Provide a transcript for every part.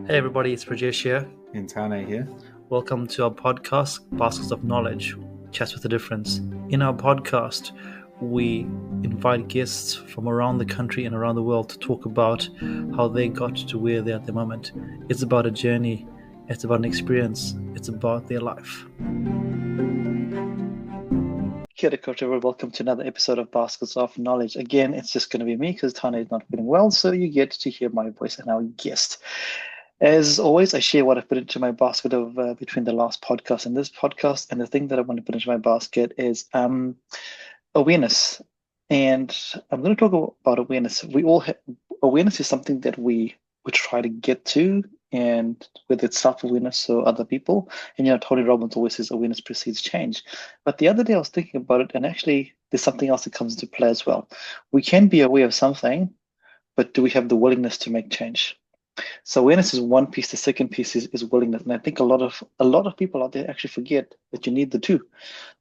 Hey everybody, it's Rajesh here. Intane here. Welcome to our podcast, Baskets of Knowledge, Chats with a Difference. In our podcast, we invite guests from around the country and around the world to talk about how they got to where they're at the moment. It's about a journey, it's about an experience, it's about their life. Kia ora koutou, welcome to another episode of Baskets of Knowledge. Again, it's just going to be me because Tane is not feeling well, so you get to hear my voice and our guest. As always, I share what I put into my basket of between the last podcast and this podcast. And the thing that I want to put into my basket is awareness. And I'm going to talk about awareness. We all have awareness is something that we try to get to, and whether it's self-awareness or other people. And Tony Robbins always says awareness precedes change. But the other day I was thinking about it, and actually there's something else that comes into play as well. We can be aware of something, but do we have the willingness to make change? So awareness is one piece. The second piece is willingness, and I think a lot of people out there actually forget that you need the two.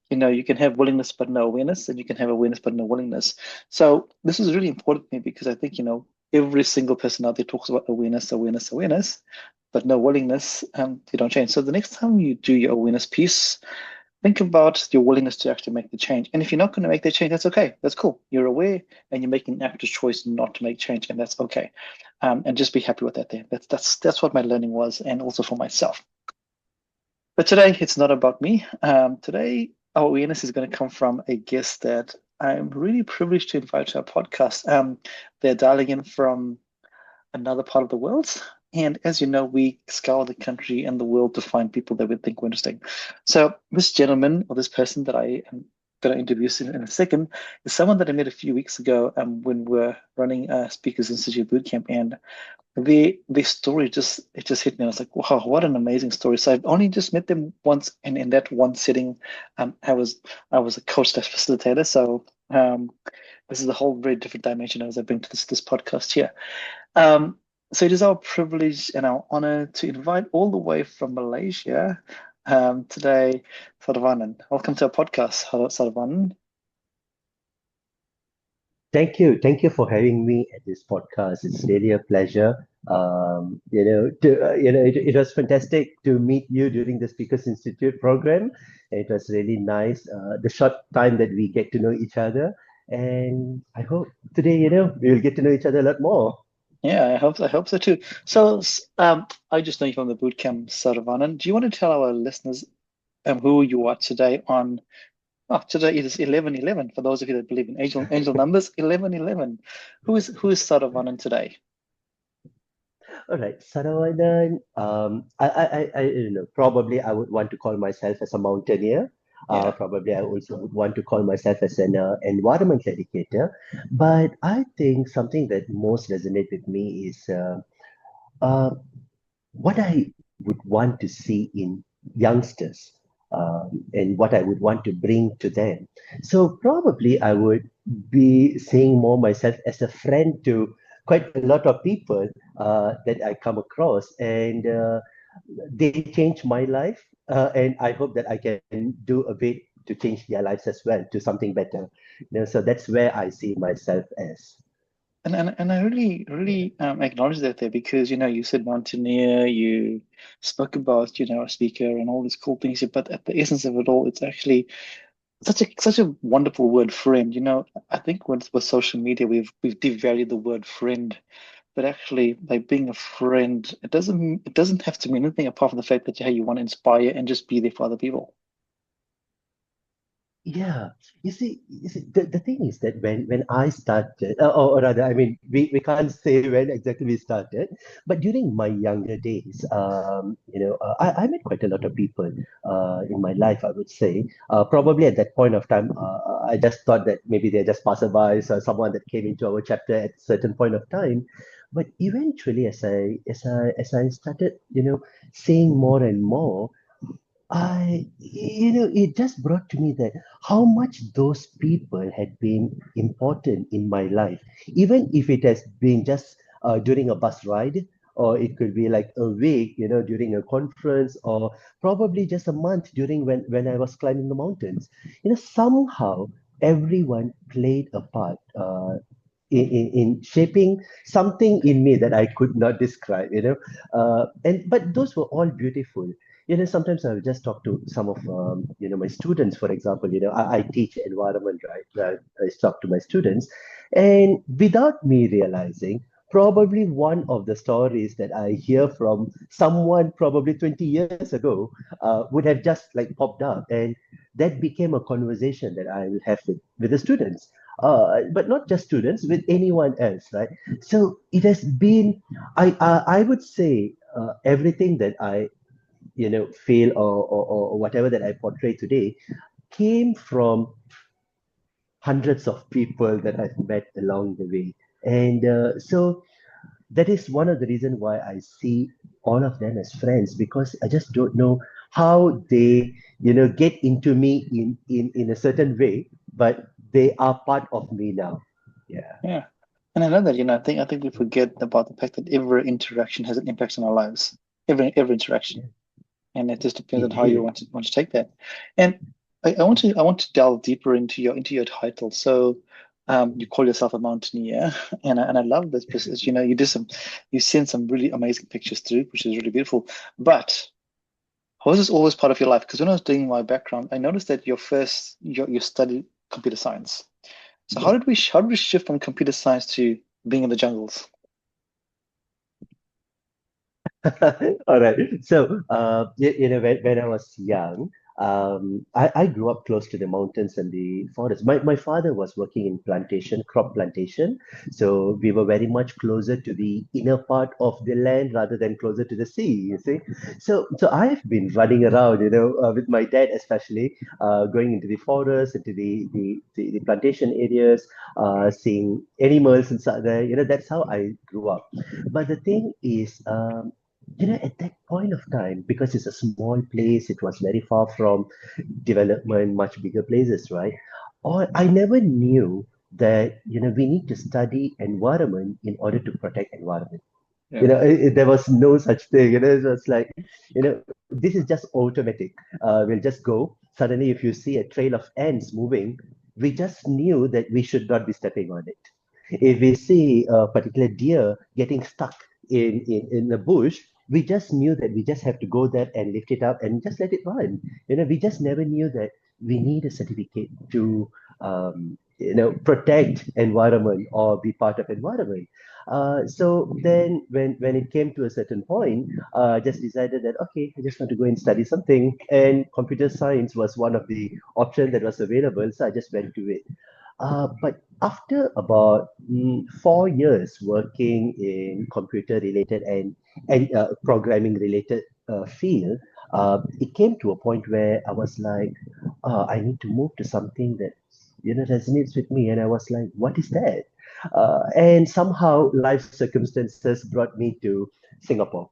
You can have willingness but no awareness, and you can have awareness but no willingness. So this is really important to me because I think every single person out there talks about awareness, but no willingness. You don't change. So the next time you do your awareness piece, think about your willingness to actually make the change. And if you're not going to make the change, that's okay. That's cool. You're aware and you're making an active choice not to make change, and that's okay. And just be happy with that there. That's what my learning was, and also for myself. But today, it's not about me. Today, our awareness is going to come from a guest that I'm really privileged to invite to our podcast. They're dialing in from another part of the world. And as you know, we scour the country and the world to find people that we think were interesting. So this gentleman, or this person that I am going to introduce in a second, is someone that I met a few weeks ago when we were running a Speakers Institute bootcamp. And the story just hit me. I was like, wow, what an amazing story. So I've only just met them once, and in that one sitting, I was a coach / facilitator. So this is a whole very different dimension as I bring to this podcast here. So it is our privilege and our honor to invite all the way from Malaysia today, Saravanan. Welcome to our podcast, Saravanan. Thank you for having me at this podcast. It's really a pleasure. It was fantastic to meet you during the Speakers Institute program. It was really nice. The short time that we get to know each other, and I hope today, we will get to know each other a lot more. Yeah, I hope so too. So, I just know you from the bootcamp, Saravanan. Do you want to tell our listeners who you are today on? Oh, today it is 11/11. For those of you that believe in angel numbers, 11/11. Who is Saravanan today? All right, Saravanan. I don't know. Probably I would want to call myself as a mountaineer. Yeah. Probably I also would want to call myself as an environmental educator. But I think something that most resonates with me is what I would want to see in youngsters, and what I would want to bring to them. So probably I would be seeing more myself as a friend to quite a lot of people that I come across, and they change my life, and I hope that I can do a bit to change their lives as well to something better. So that's where I see myself as. And I really acknowledge that there, because you said mountaineer, you spoke about a speaker and all these cool things, but at the essence of it all, it's actually such a wonderful word, friend. I think with social media, we've devalued the word friend, but actually, by being a friend, it doesn't have to mean anything apart from the fact that you want to inspire and just be there for other people. Yeah, the thing is that when I started, or rather, I mean, we can't say when exactly we started, but during my younger days, I met quite a lot of people in my life, I would say. Probably at that point of time, I just thought that maybe they're just passerbys or someone that came into our chapter at a certain point of time. But eventually, as I started, seeing more and more, it just brought to me that how much those people had been important in my life, even if it has been just during a bus ride, or it could be like a week, during a conference, or probably just a month during when I was climbing the mountains. Somehow everyone played a part in shaping something in me that I could not describe, but those were all beautiful. Sometimes I will just talk to some of my students, for example. I teach environment, right? I talk to my students, and without me realizing, probably one of the stories that I hear from someone probably 20 years ago would have just like popped up, and that became a conversation that I will have with the students. But not just students, with anyone else, right? So it has been, I would say, everything that I feel, or whatever that I portray today came from hundreds of people that I've met along the way. And so that is one of the reasons why I see all of them as friends, because I just don't know how they, get into me in a certain way, but they are part of me now. Yeah. Yeah. And I know that, I think we forget about the fact that every interaction has an impact on our lives. Every interaction. Yeah, And it just depends on how you indeed. want to take that. And I want to delve deeper into your title. So you call yourself a mountaineer, and I love this because you send some really amazing pictures through, which is really beautiful. But was this always part of your life? Because when I was doing my background, I noticed that you studied computer science. So how Yeah. did we shift from computer science to being in the jungles? All right. So, when I was young, I grew up close to the mountains and the forest. My father was working in crop plantation. So we were very much closer to the inner part of the land rather than closer to the sea, you see. So I've been running around, with my dad, especially, going into the forest, into the plantation areas, seeing animals and so there. That's how I grew up. But the thing is, at that point of time, because it's a small place, it was very far from development, much bigger places, right? Or I never knew that, we need to study environment in order to protect environment. Yeah. There was no such thing. It was like, this is just automatic. We'll just go. Suddenly, if you see a trail of ants moving, we just knew that we should not be stepping on it. If we see a particular deer getting stuck in a bush, we just knew that we just have to go there and lift it up and just let it run. We just never knew that we need a certificate to, protect environment or be part of environment. So then when it came to a certain point, I just decided that, okay, I just want to go and study something. And computer science was one of the options that was available. So I just went to it. But after about 4 years working in computer related and programming related field, it came to a point where I was like, I need to move to something that resonates with me. And I was like, what is that? And somehow life circumstances brought me to Singapore.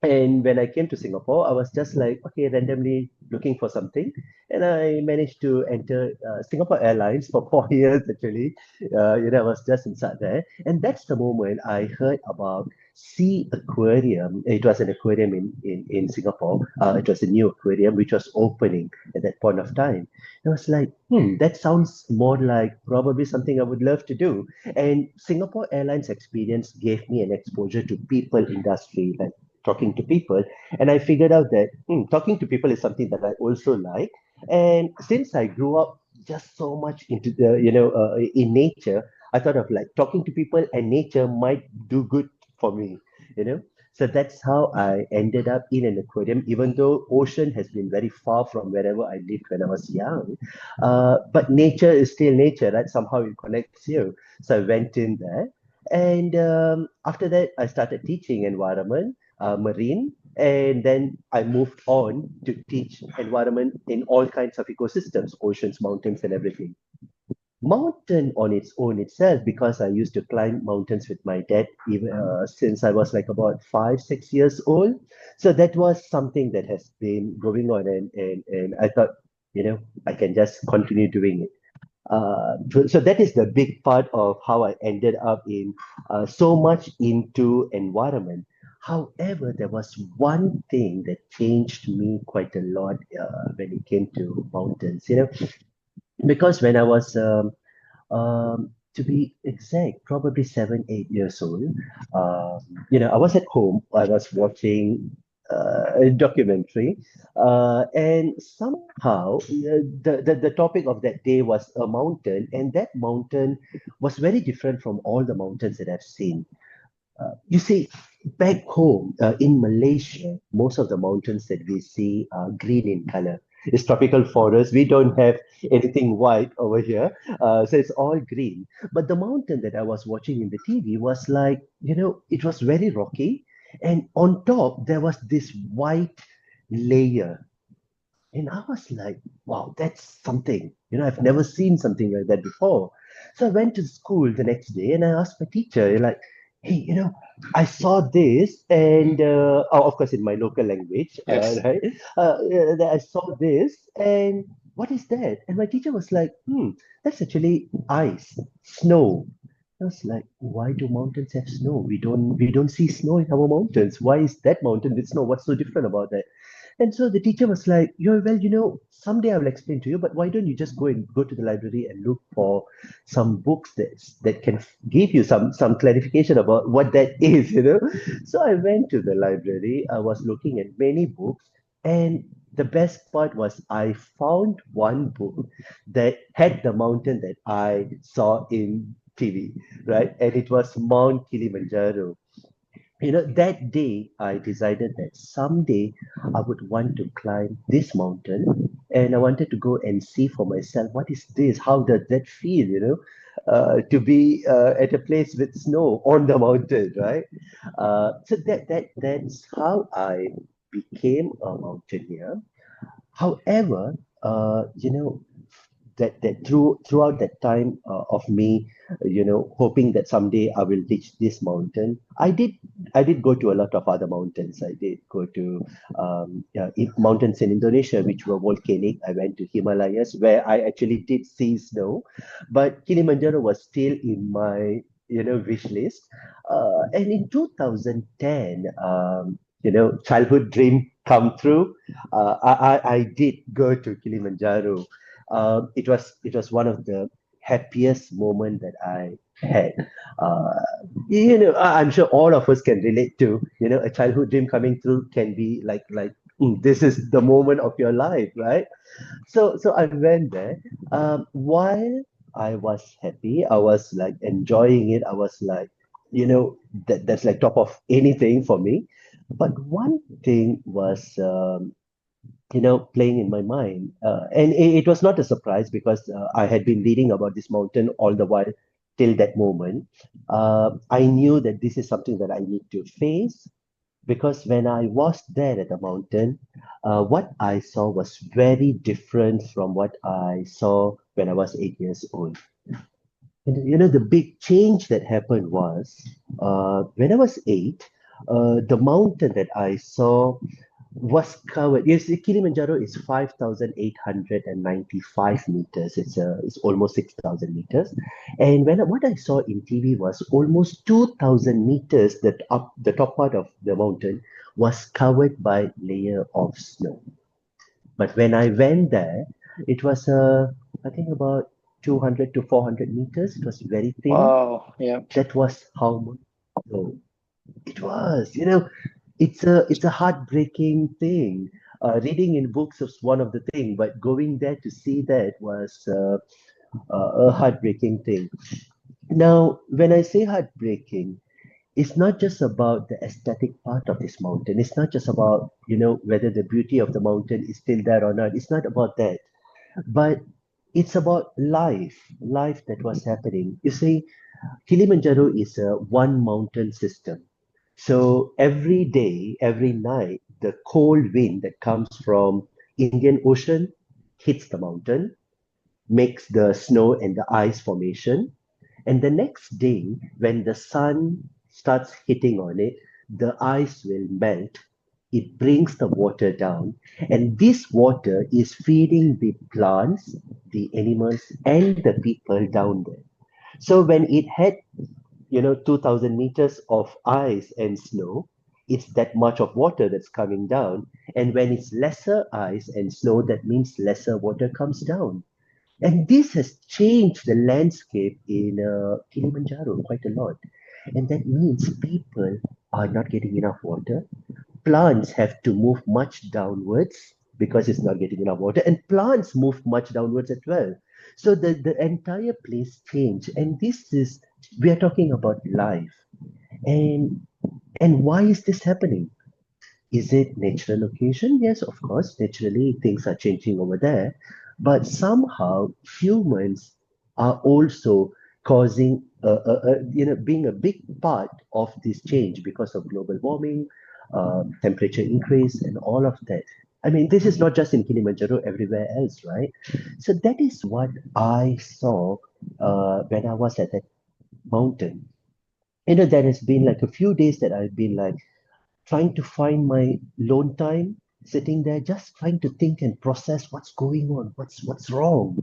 And when I came to Singapore, I was just like, okay, randomly looking for something. And I managed to enter Singapore Airlines for 4 years, actually. I was just inside there. And that's the moment I heard about Sea Aquarium. It was an aquarium in Singapore. It was a new aquarium which was opening at that point of time. I was like, that sounds more like probably something I would love to do. And Singapore Airlines experience gave me an exposure to people industry, like talking to people. And I figured out that talking to people is something that I also like. And since I grew up just so much into in nature, I thought of like talking to people and nature might do good for me, you know. So that's how I ended up in an aquarium, even though ocean has been very far from wherever I lived when I was young. But nature is still nature, right? Somehow it connects you. So I went in there. And after that, I started teaching environment, marine, and then I moved on to teach environment in all kinds of ecosystems, oceans, mountains, and everything. Mountain on its own itself, because I used to climb mountains with my dad even since I was like about 5, 6 years old. So that was something that has been going on, and I thought, I can just continue doing it. So that is the big part of how I ended up in so much into environment. However, there was one thing that changed me quite a lot when it came to mountains. Because when I was to be exact, probably 7, 8 years old. Um, I was at home. I was watching a documentary, and somehow the topic of that day was a mountain, and that mountain was very different from all the mountains that I've seen. You see, back home in Malaysia, most of the mountains that we see are green in color. It's tropical forest. We don't have anything white over here. So it's all green. But the mountain that I was watching in the TV was like, it was very rocky. And on top, there was this white layer. And I was like, wow, that's something. I've never seen something like that before. So I went to school the next day and I asked my teacher, like, hey, I saw this, and oh, of course, in my local language, Yes. right? That I saw this, and what is that? And my teacher was like, that's actually ice, snow. I was like, why do mountains have snow? We don't see snow in our mountains. Why is that mountain with snow? What's so different about that? And so the teacher was like, well, someday I will explain to you, but why don't you just go to the library and look for some books that can give you some clarification about what that is. So I went to the library. I was looking at many books, and the best part was I found one book that had the mountain that I saw in TV, right? And it was Mount Kilimanjaro. That day I decided that someday I would want to climb this mountain, and I wanted to go and see for myself what is this? How does that feel, to be at a place with snow on the mountain, right? So that's how I became a mountaineer. However, throughout that time of me, hoping that someday I will reach this mountain. I did go to a lot of other mountains. I did go to mountains in Indonesia, which were volcanic. I went to Himalayas, where I actually did see snow, but Kilimanjaro was still in my wish list. And in 2010, childhood dream come true. I did go to Kilimanjaro. It was one of the happiest moment that I had. Uh, I'm sure all of us can relate to, a childhood dream coming through can be like this is the moment of your life, right? So I went there. While I was happy, I was like enjoying it. I was like, that's like top of anything for me. But one thing was playing in my mind. And it was not a surprise because I had been reading about this mountain all the while till that moment. I knew that this is something that I need to face because when I was there at the mountain, what I saw was very different from what I saw when I was 8 years old. And the big change that happened was when I was eight, the mountain that I saw was covered. Yes, the Kilimanjaro is 5,895 meters. It's almost 6,000 meters. And what I saw in TV was almost 2,000 meters that up the top part of the mountain was covered by layer of snow. But when I went there, it was I think about 200 to 400 meters. It was very thin. Wow. Yeah. That was how much snow it was. It's a heartbreaking thing. Reading in books is one of the thing, but going there to see that was a heartbreaking thing. Now, when I say heartbreaking, it's not just about the aesthetic part of this mountain. It's not just about whether the beauty of the mountain is still there or not. It's not about that, but it's about life that was happening. You see, Kilimanjaro is a one mountain system. So every day, every night, the cold wind that comes from Indian Ocean hits the mountain, makes the snow and the ice formation. And the next day, when the sun starts hitting on it, the ice will melt. It brings the water down, and this water is feeding the plants, the animals, and the people down there. So when it had 2,000 meters of ice and snow, it's that much of water that's coming down. And when it's lesser ice and snow, that means lesser water comes down. And this has changed the landscape in Kilimanjaro quite a lot. And that means people are not getting enough water. Plants have to move much downwards because it's not getting enough water, and plants move much downwards as well. So the entire place changed. And this is, we are talking about life. And why is this happening? Is it natural occasion? Yes, of course. Naturally, things are changing over there. But somehow humans are also causing, being a big part of this change because of global warming, temperature increase, and all of that. I mean, this is not just in Kilimanjaro, everywhere else, right? So that is what I saw when I was at that mountain. There has been like a few days that I've been like, trying to find my lone time, sitting there, just trying to think and process what's going on, what's wrong,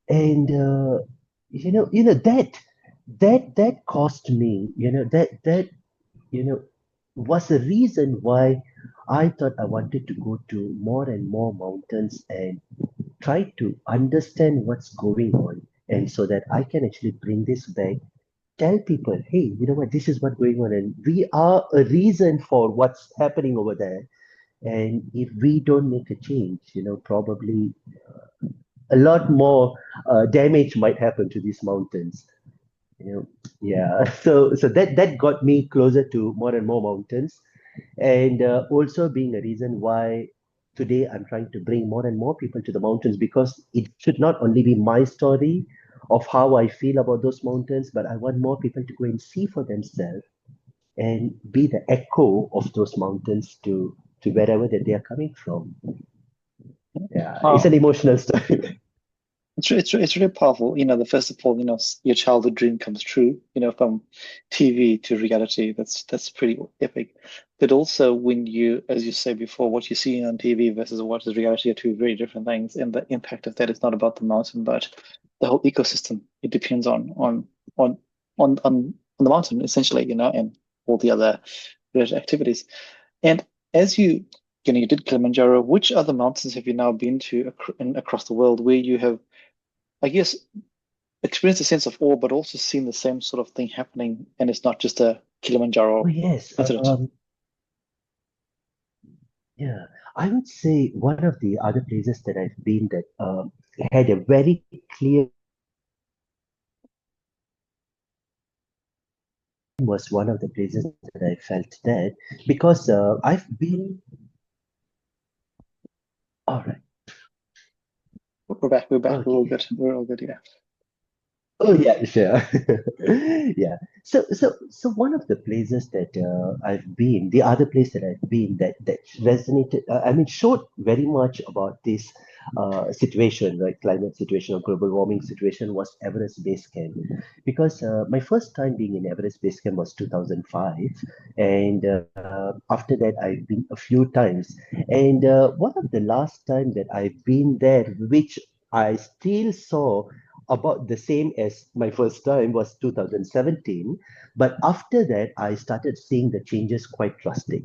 and that cost me, you know was the reason why I thought I wanted to go to more and more mountains and try to understand what's going on, and so that I can actually bring this back, tell people, hey, you know what, this is what's going on, and we are a reason for what's happening over there. And if we don't make a change, probably a lot more damage might happen to these mountains. Yeah. So that got me closer to more and more mountains, and also being a reason why today I'm trying to bring more and more people to the mountains, because it should not only be my story of how I feel about those mountains, but I want more people to go and see for themselves and be the echo of those mountains to wherever that they are coming from. Yeah, it's an Oh, emotional story. it's really powerful. The first of all, your childhood dream comes true. From TV to reality. That's pretty epic. But also, when you, as you said before, what you see on TV versus what is reality are two very different things, and the impact of that is not about the mountain, but the whole ecosystem. It depends on on the mountain essentially, and all the other related activities. And as you did Kilimanjaro, which other mountains have you now been to across the world where you have, I guess, experienced a sense of awe, but also seen the same sort of thing happening, and it's not just a Oh Kilimanjaro yes, incident? yeah. I would say one of the other places that I've been that had a very clear was one of the places that I felt that, because I've been all right. We're back. We're back. We're all Okay. good. We're all good. Yeah. Oh yeah, sure. Yeah. So one of the places that I've been, the other place that I've been that resonated, I mean, showed very much about this situation, right? Climate situation or global warming situation was Everest Base Camp, because my first time being in Everest Base Camp was 2005, and after that I've been a few times, and one of the last time that I've been there, which I still saw about the same as my first time, was 2017. But after that, I started seeing the changes quite drastic.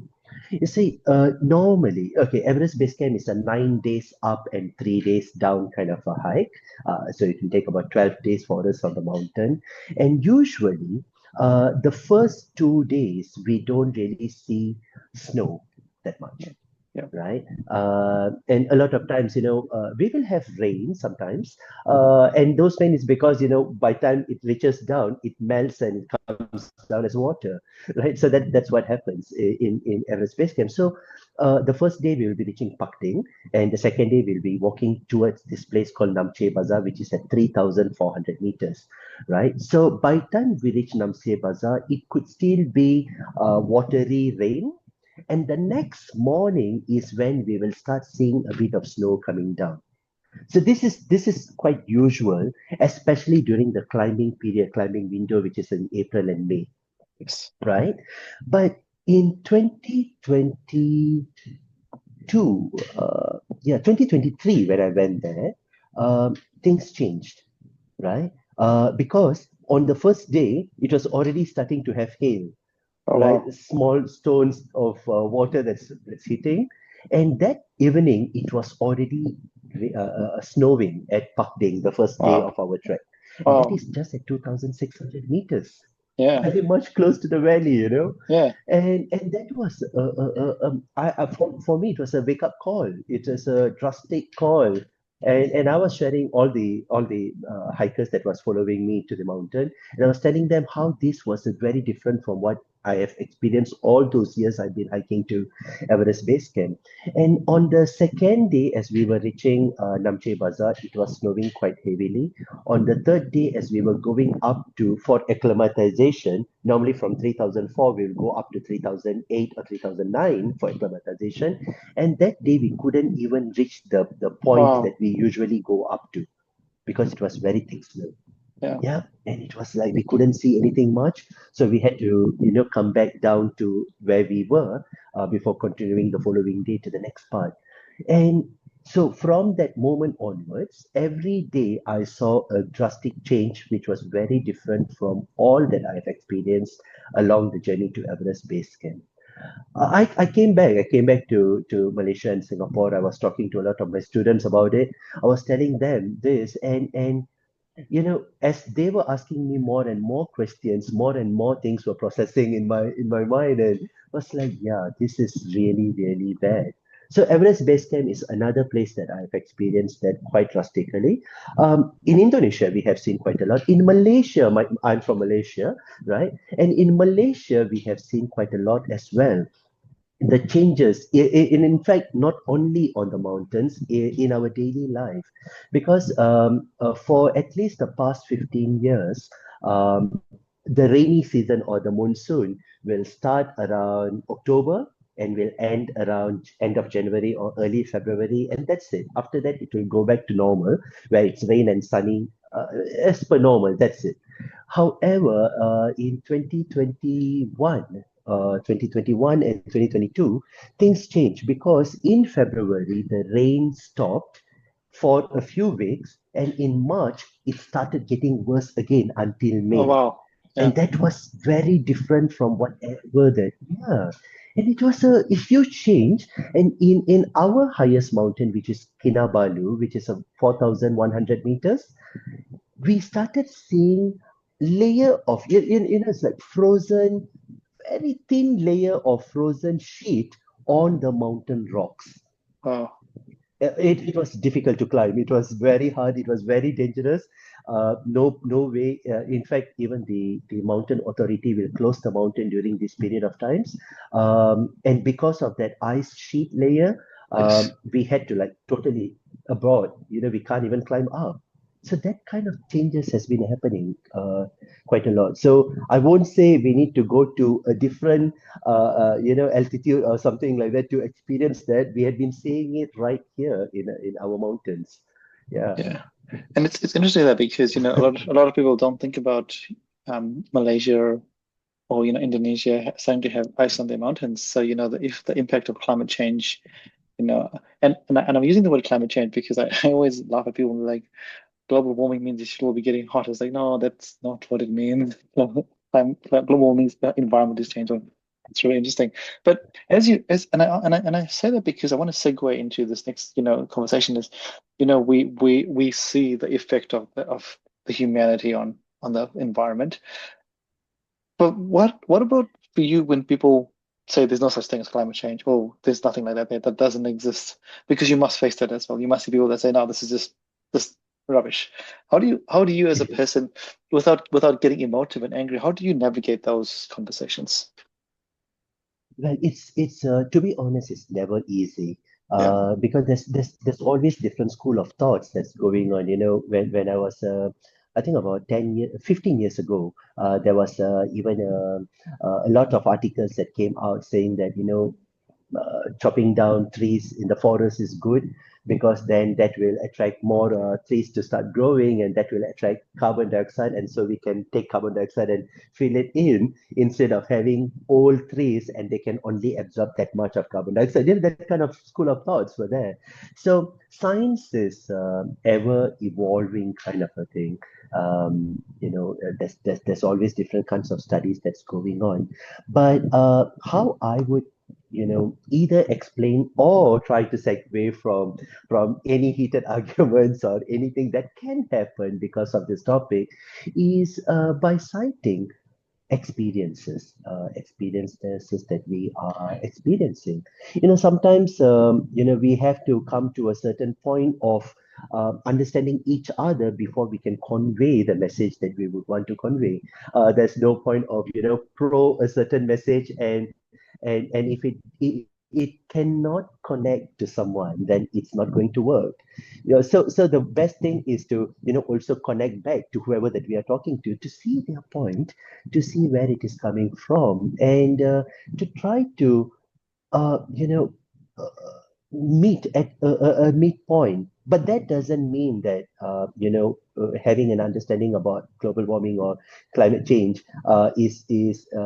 You see, normally, okay, Everest Base Camp is a 9 days up and 3 days down kind of a hike. So it can take about 12 days for us on the mountain. And usually, the first 2 days, we don't really see snow that Yeah. much, Yeah. right? And a lot of times, we will have rain sometimes, and those rain is because by time it reaches down, it melts and it comes down as water, right? So that's what happens in Everest Base Camp. So the first day we will be reaching Pakting, and the second day we'll be walking towards this place called Namche Bazaar, which is at 3,400 meters, right? So by time we reach Namche Bazaar, it could still be watery rain, and the next morning is when we will start seeing a bit of snow coming down. So this is quite usual, especially during the climbing period, climbing window, which is in April and May, Yes. right? But in 2022, 2023, when I went there, things changed, right? Because on the first day, it was already starting to have hail, Oh right? wow. Small stones of water that's hitting. And that evening, it was already snowing at Pakding, the first day Wow. of our trek. And that Wow. is just at 2,600 meters, Yeah. very much close to the valley. Yeah. And that was for me it was a wake up call. It was a drastic call, and I was sharing all the hikers that was following me to the mountain, and I was telling them how this was very different from what I have experienced all those years I've been hiking to Everest Base Camp. And on the second day, as we were reaching Namche Bazaar, it was snowing quite heavily. On the third day, as we were going up to for acclimatization, normally from 3004, we'll go up to 3008 or 3009 for acclimatization. And that day, we couldn't even reach the point that Wow. we usually go up to because it was very thick snow. Yeah. Yeah, and it was like we couldn't see anything much, so we had to, come back down to where we were before continuing the following day to the next part. And so from that moment onwards, every day I saw a drastic change, which was very different from all that I have experienced along the journey to Everest Base Camp. I came back. I came back to Malaysia and Singapore. I was talking to a lot of my students about it. I was telling them this, and as they were asking me more and more questions, more and more things were processing in my mind, and I was like, yeah, this is really, really bad. So Everest Base Camp is another place that I've experienced that quite drastically. In Indonesia, we have seen quite a lot. In Malaysia, I'm from Malaysia, right? And in Malaysia, we have seen quite a lot as well. The changes in fact not only on the mountains, in our daily life, because for at least the past 15 years, the rainy season or the monsoon will start around October and will end around end of January or early February, and that's it. After that, it will go back to normal, where it's rain and sunny, as per normal. That's it. However, in 2021 and 2022, things changed because in February the rain stopped for a few weeks, and in March it started getting worse again until Oh, May. wow. And Yeah. that was very different from whatever that, yeah. And it was a huge change. And in our highest mountain, which is Kinabalu, which is a 4,100 meters, we started seeing layer of it's like frozen, very thin layer of frozen sheet on the mountain rocks. Wow. It was difficult to climb. It was very hard. It was very dangerous. No way. In fact, even the mountain authority will close the mountain during this period of times. And because of that ice sheet layer, Yes. we had to like totally abroad. We can't even climb up. So that kind of changes has been happening quite a lot. So I won't say we need to go to a different altitude or something like that to experience that. We have been seeing it right here in our mountains. Yeah. Yeah. And it's interesting that because a lot of people don't think about Malaysia or Indonesia starting to have ice on their mountains. So if the impact of climate change, and I'm using the word climate change because I always laugh at people like global warming means it should all be getting hot. It's like, no, that's not what it means. Global warming means the environment is changing. It's really interesting. But and I say that because I want to segue into this next conversation is, we see the effect of the humanity on the environment. But what about for you when people say there's no such thing as climate change? Oh, there's nothing like that there. That doesn't exist. Because you must face that as well. You must see people that say, no, this is just rubbish. How do you as a person, without getting emotive and angry, how do you navigate those conversations? Well, it's to be honest, it's never easy. Yeah. Because there's always different school of thoughts that's going on. When I was I think about 10 years, 15 years ago, there was even a lot of articles that came out saying that chopping down trees in the forest is good because then that will attract more trees to start growing, and that will attract carbon dioxide, and so we can take carbon dioxide and fill it in instead of having old trees and they can only absorb that much of carbon dioxide. That kind of school of thoughts were there. So science is ever evolving kind of a thing. There's always different kinds of studies that's going on, but how I would either explain or try to segue from any heated arguments or anything that can happen because of this topic is by citing experiences that we are experiencing. Sometimes, we have to come to a certain point of understanding each other before we can convey the message that we would want to convey. There's no point of, pro a certain message and if it cannot connect to someone, then it's not going to work. So the best thing is to also connect back to whoever that we are talking to see their point, to see where it is coming from, and to try to uh, you know, uh, meet at a meet point. But that doesn't mean that, having an understanding about global warming or climate change is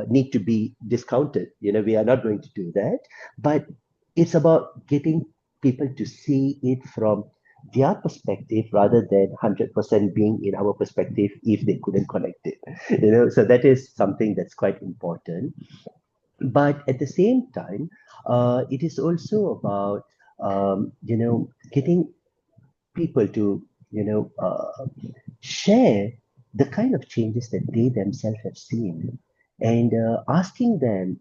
need to be discounted. We are not going to do that. But it's about getting people to see it from their perspective rather than 100% being in our perspective if they couldn't connect it. So that is something that's quite important. But at the same time, it is also about getting people to share the kind of changes that they themselves have seen, and asking them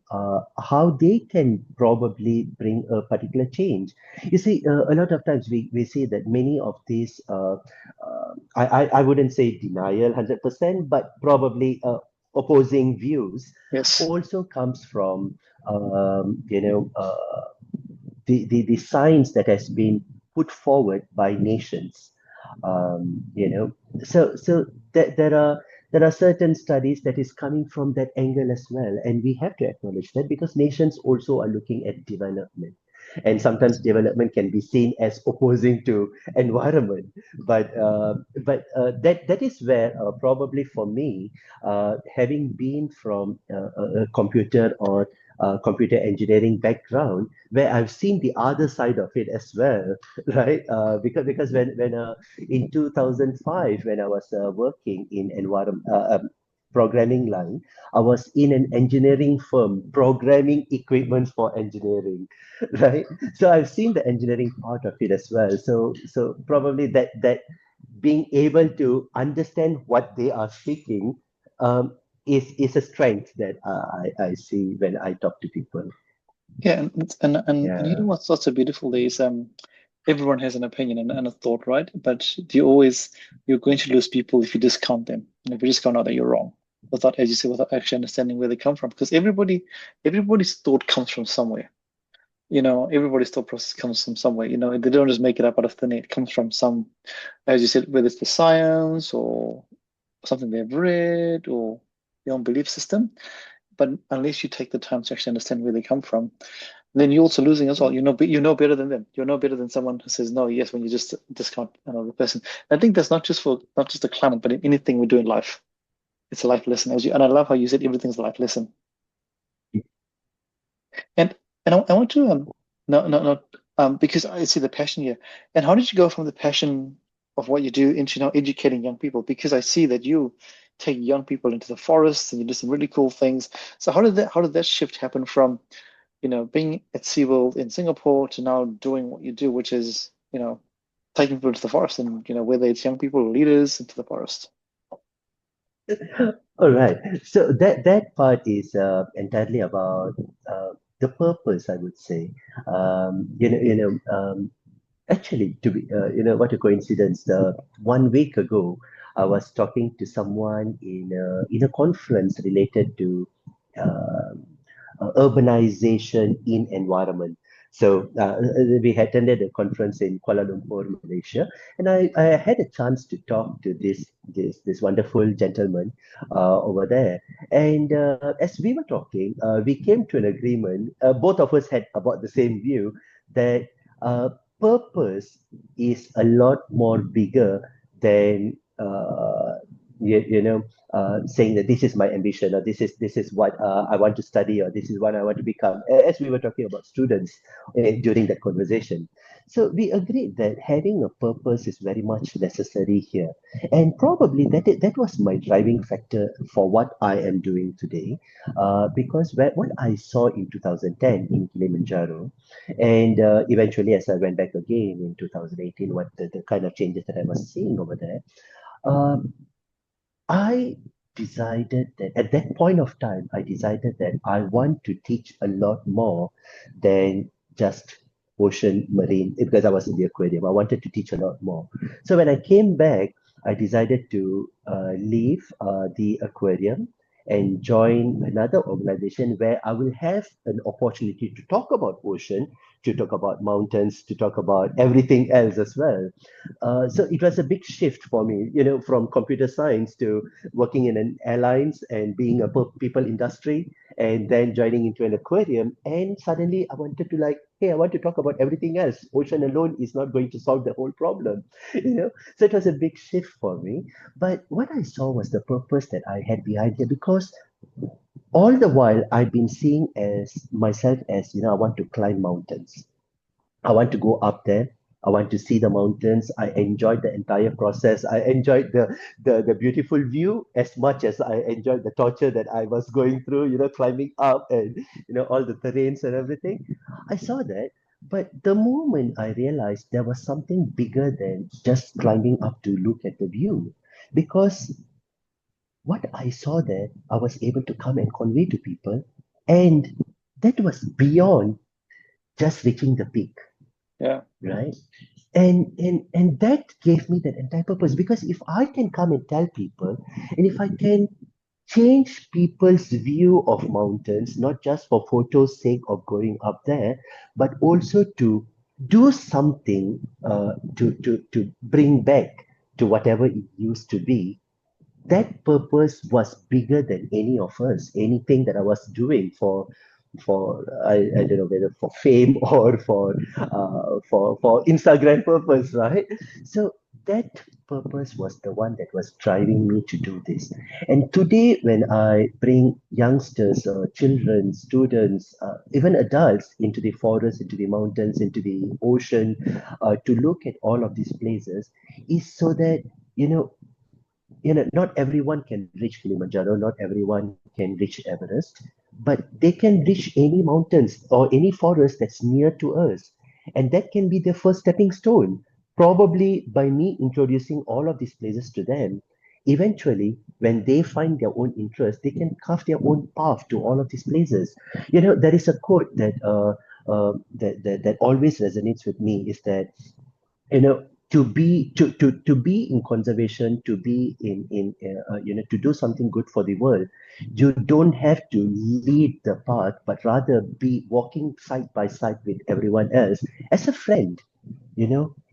how they can probably bring a particular change. You see, a lot of times we see that many of these, I wouldn't say denial 100%, but probably opposing views Yes. also comes from um, you know uh, the science that has been put forward by nations. So there are certain studies that is coming from that angle as well, and we have to acknowledge that because nations also are looking at development, and sometimes development can be seen as opposing to environment. But that is where probably for me, having been from a computer or computer engineering background, where I've seen the other side of it as well, right? Because when in 2005, when I was working in programming line, I was in an engineering firm programming equipment for engineering, right? So I've seen the engineering part of it as well. So probably that being able to understand what they are speaking um, is a strength that I see when I talk to people. Yeah, and you know Yeah. what's so beautiful is everyone has an opinion and a thought, right? But you're going to lose people if you discount them. And if you discount out that you're wrong, without, as you say, without actually understanding where they come from. Because everybody's thought comes from somewhere. Everybody's thought process comes from somewhere. They don't just make it up out of thin air. It comes from some, as you said, whether it's the science or something they've read or their own belief system. But unless you take the time to actually understand where they come from, then you're also losing as well. You know better than them. You're no better than someone who says no, yes, when you just discount another person. I think that's not just the climate, but in anything we do in life. It's a life lesson. And I love how you said everything's a life lesson. And I want to no because I see the passion here. And how did you go from the passion of what you do into now educating young people? Because I see that you take young people into the forests and you do some really cool things. So how did that shift happen from being at SeaWorld in Singapore to now doing what you do, which is taking people to the forest and whether it's young people or leaders into the forest. All right. So that part is entirely about the purpose, I would say. Actually, to be, what a coincidence. 1 week ago, I was talking to someone in a conference related to um urbanization in environment. So we attended a conference in Kuala Lumpur, Malaysia, and I had a chance to talk to this wonderful gentleman over there. And as we were talking, we came to an agreement. Both of us had about the same view that purpose is a lot more bigger than saying that this is my ambition or this is what I want to study or this is what I want to become. As we were talking about students during that conversation, So we agreed that having a purpose is very much necessary here. And probably that was my driving factor for what I am doing today. Because what I saw in 2010 in Kilimanjaro, and eventually as I went back again in 2018, what the kind of changes that I was seeing over there, um, I decided that at that point of time, I decided that I want to teach a lot more than just ocean marine because I was in the aquarium. I wanted to teach a lot more. So when I came back, I decided to leave the aquarium and join another organization where I will have an opportunity to talk about ocean, to talk about mountains, to talk about everything else as well. So it was a big shift for me, from computer science to working in an airlines and being a people industry, and then joining into an aquarium. And suddenly I wanted to like, hey, I want to talk about everything else. Ocean alone is not going to solve the whole problem, you know. So it was a big shift for me. But what I saw was the purpose that I had behind here, because all the while I've been seeing as myself as, I want to climb mountains. I want to go up there. I want to see the mountains. I enjoyed the entire process. I enjoyed the beautiful view as much as I enjoyed the torture that I was going through, climbing up and, all the terrains and everything. I saw that. But the moment I realized there was something bigger than just climbing up to look at the view, because what I saw there, I was able to come and convey to people. And that was beyond just reaching the peak, Yeah. right? And that gave me that entire purpose, because if I can come and tell people, and if I can change people's view of mountains, not just for photos sake of going up there, but also to do something to bring back to whatever it used to be, that purpose was bigger than any of us. Anything that I was doing I don't know whether for fame or for Instagram purpose, right? So that purpose was the one that was driving me to do this. And today, when I bring youngsters or children, students, even adults into the forest, into the mountains, into the ocean, to look at all of these places, is so that you know not everyone can reach Kilimanjaro, not everyone can reach Everest, but they can reach any mountains or any forest that's near to us. And that can be their first stepping stone. Probably by me introducing all of these places to them, eventually, when they find their own interest, they can carve their own path to all of these places. There is a quote that always resonates with me, is that to be in conservation, to be to do something good for the world, you don't have to lead the path, but rather be walking side by side with everyone else as a friend,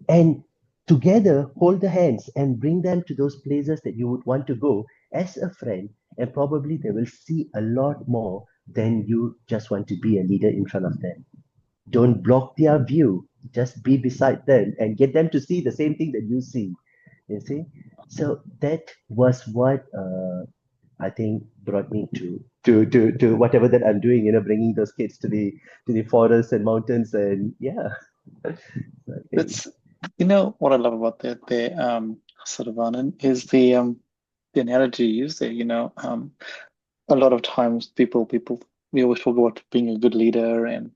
and together hold the hands and bring them to those places that you would want to go as a friend. And probably they will see a lot more than you just want to be a leader in front of them. Don't block their view. Just be beside them and get them to see the same thing that you see. You see? So that was what I think brought me to whatever that I'm doing. Bringing those kids to the forests and mountains, and yeah. So I think It's what I love about that there, Saravanan, is the analogy you use there. A lot of times people we always talk about being a good leader and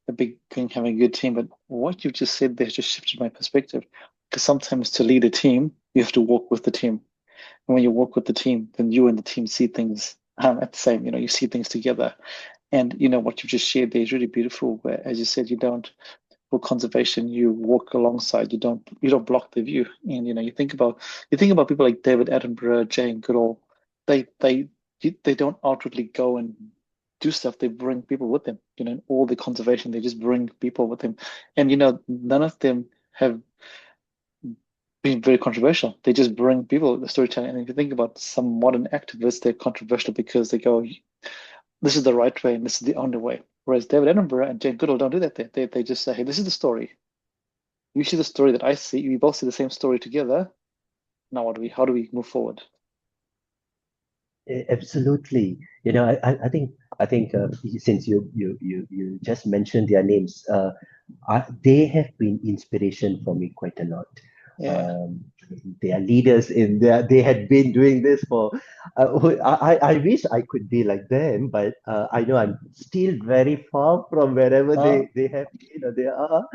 a big thing, having a good team, but what you just said there just shifted my perspective. Because sometimes to lead a team, you have to walk with the team. And when you walk with the team, then you and the team see things at the same, you see things together. And what you just shared there is really beautiful, where, as you said, you don't, for conservation, you walk alongside, you don't block the view. And you think about people like David Attenborough, Jane Goodall, they don't outwardly go and do stuff. They bring people with them. In all the conservation, they just bring people with them. And none of them have been very controversial. They just bring people the storytelling. And if you think about some modern activists, they're controversial because they go, this is the right way and this is the only way. Whereas David Attenborough and Jane Goodall don't do that. They just say, hey, this is the story. You see the story that I see. We both see the same story together. Now, how do we move forward? absolutely. I think I think since you just mentioned their names, they have been inspiration for me quite a lot. Yeah. Um, they are leaders in their. They had been doing this for. I wish I could be like them, but I know I'm still very far from wherever Oh, they have they are.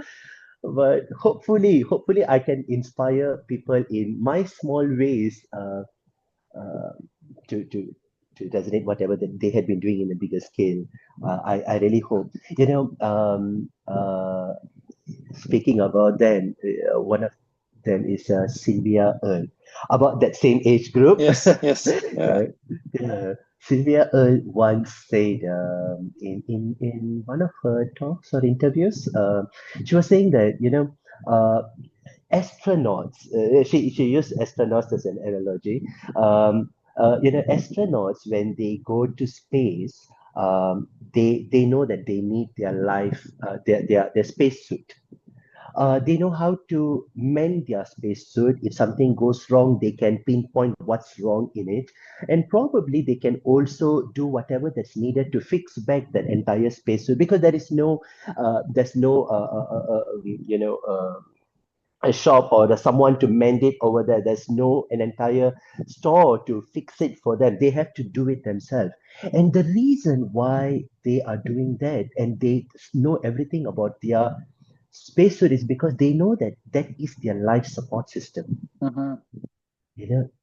But hopefully I can inspire people in my small ways. Uh, to to to resonate whatever that they had been doing in a bigger scale. I really hope. Speaking about them, one of them is Sylvia Earle. About that same age group, yes, yes. Yeah. right? Sylvia Earle once said in one of her talks or interviews, she was saying that, uh, astronauts, she used astronauts as an analogy. Astronauts, when they go to space, they know that they need their life, their space suit. They know how to mend their spacesuit. If something goes wrong, they can pinpoint what's wrong in it, and probably they can also do whatever that's needed to fix back that entire spacesuit because there's no, a shop or someone to mend it over there. There's no an entire store to fix it for them. They have to do it themselves. And the reason why they are doing that and they know everything about their spacesuit is because they know that that is their life support system. Hmm.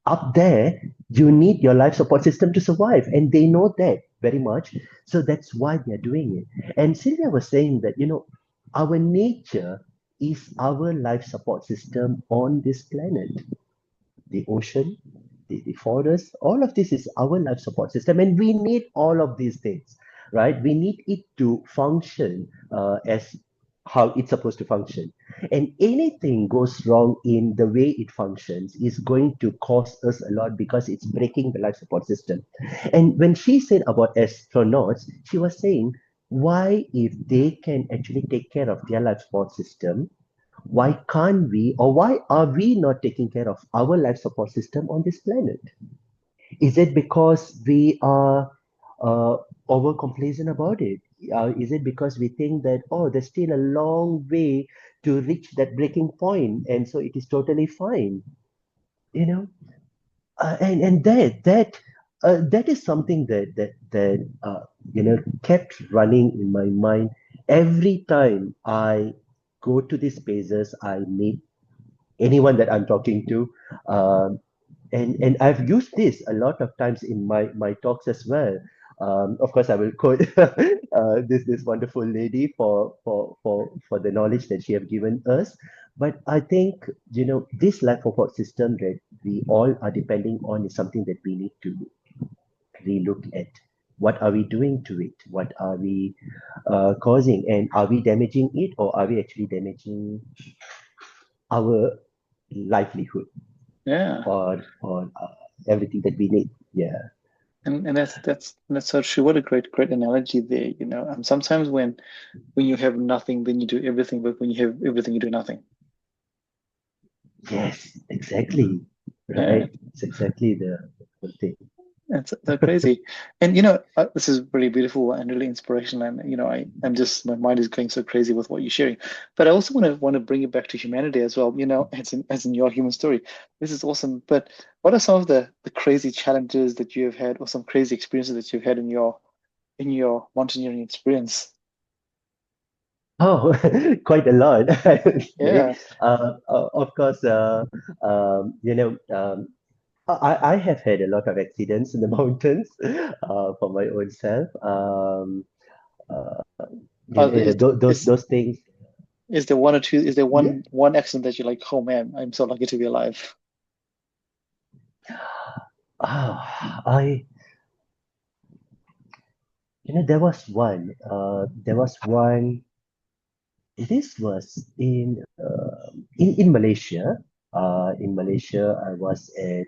Up there, you need your life support system to survive, and they know that very much. So that's why they're doing it. And Sylvia was saying that, our nature is our life support system on this planet. The ocean, the forest, all of this is our life support system, and we need all of these things, right? We need it to function as how it's supposed to function. And anything goes wrong in the way it functions is going to cost us a lot because it's breaking the life support system. And when she said about astronauts, she was saying, why, if they can actually take care of their life support system, why can't we, or why are we not taking care of our life support system on this planet? Is it because we are over complacent about it? Is it because we think that, oh, there's still a long way to reach that breaking point, and so it is totally fine? You know, and that is something that kept running in my mind every time I go to these spaces. I meet anyone that I'm talking to. Um, and I've used this a lot of times in my talks as well. Of course, I will quote this wonderful lady for the knowledge that she have given us. But I think this life support system that we all are depending on is something that we need to relook at. What are we doing to it? What are we causing? And are we damaging it, or are we actually damaging our livelihood? Yeah. On everything that we need. Yeah. And that's so true. What a great analogy there, you know. Sometimes when you have nothing, then you do everything, but when you have everything, you do nothing. Yes, exactly. Yeah. Right. It's exactly the thing. That's so crazy. And this is really beautiful and really inspirational. And I'm just my mind is going so crazy with what you're sharing. But I also want to bring it back to humanity as well, as in your human story. This is awesome. But what are some of the crazy challenges that you have had or some crazy experiences that you've had in your mountaineering experience? Oh, quite a lot, I would say. Yeah. Of course, I have had a lot of accidents in the mountains for my own self. Uh, Is is those things. is there one or two, is there Yeah. one accident that you're like, oh man, I'm so lucky to be alive? Oh, I, there was one. There was one. This was in Malaysia. In Malaysia, I was at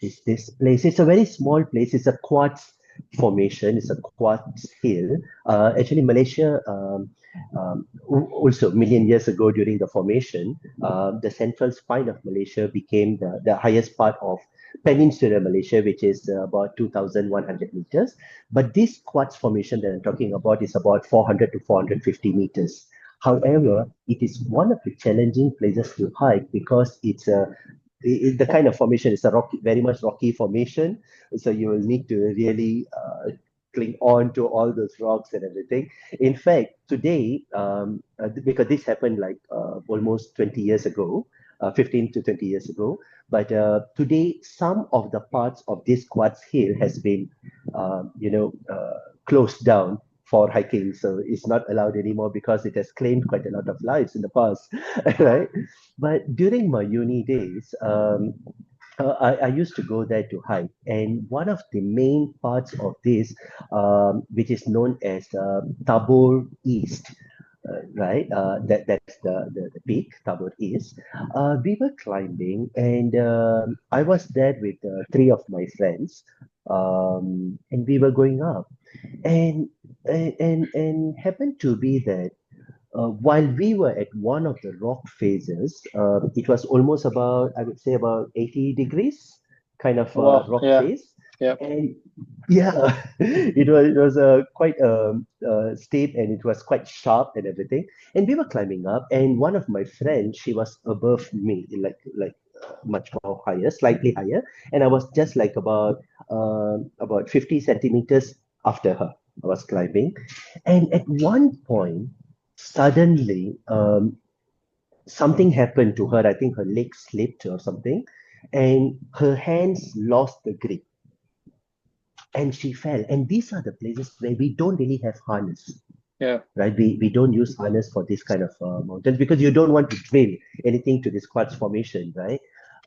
this place. It's a very small place. It's a quartz. formation. It's a quartz hill. Actually, Malaysia, also million years ago during the formation, the central spine of Malaysia became the highest part of Peninsular Malaysia, which is about 2,100 meters. But this quartz formation that I'm talking about is about 400 to 450 meters. However, it is one of the challenging places to hike because it's the kind of formation is a rocky, very much rocky formation. So you will need to really cling on to all those rocks and everything. In fact, today, because this happened like almost 20 years ago, 15 to 20 years ago, but today, some of the parts of this quartz hill has been, closed down for hiking. So it's not allowed anymore because it has claimed quite a lot of lives in the past, right? But during my uni days, I used to go there to hike, and one of the main parts of this, which is known as Tabor East, right? That's the peak, Tabor East. We were climbing, and I was there with three of my friends, and we were going up, and and happened to be that while we were at one of the rock faces, it was almost about, I would say, about 80 degrees kind of Wow. rock Yeah. face. Yeah. And yeah, it was quite steep, and it was quite sharp and everything. And we were climbing up, and one of my friends, she was above me, like much more higher, slightly higher, and I was just like about 50 centimeters after her. I was climbing, and at one point, suddenly, something happened to her. I think her leg slipped or something, and her hands lost the grip, and she fell. And these are the places where we don't really have harness, Yeah. right? We don't use harness for this kind of mountains because you don't want to drill anything to this quartz formation, right?